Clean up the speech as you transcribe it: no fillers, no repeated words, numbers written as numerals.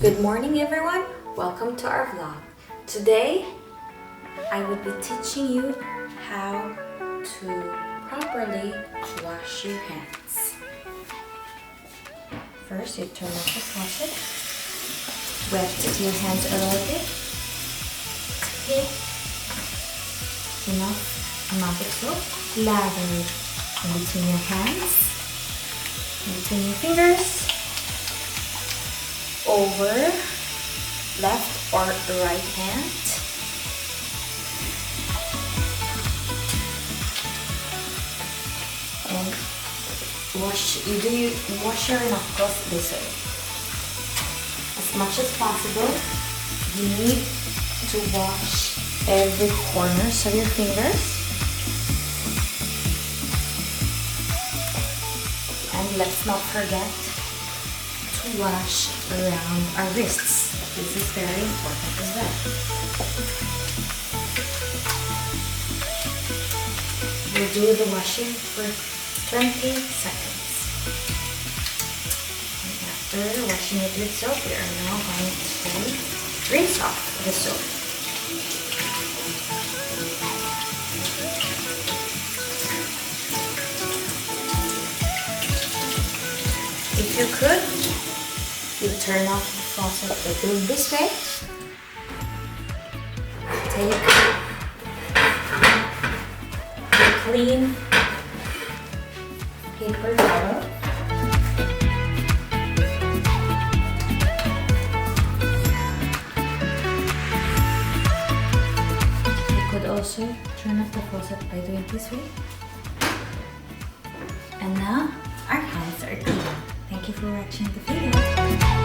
Good morning everyone, welcome to our vlog. Today, I will be teaching you how to properly wash your hands. First, you turn off the faucet, wet your hands a little bit, take enough amount of soap, lather it in between your hands, in between your fingers, over left or right hand, and wash your knuckles this way. As much as possible, you need to wash every corners of your fingers. And let's not forget to wash around our wrists. This is very important as well. We'll do the washing for 20 seconds. And after washing it with soap, we are now going to rinse off the soap. If you could, you turn off the faucet, but do it this way. Take a clean paper towel. You could also turn off the faucet by doing it this way. And now our hands are clean. Thank you for watching the video.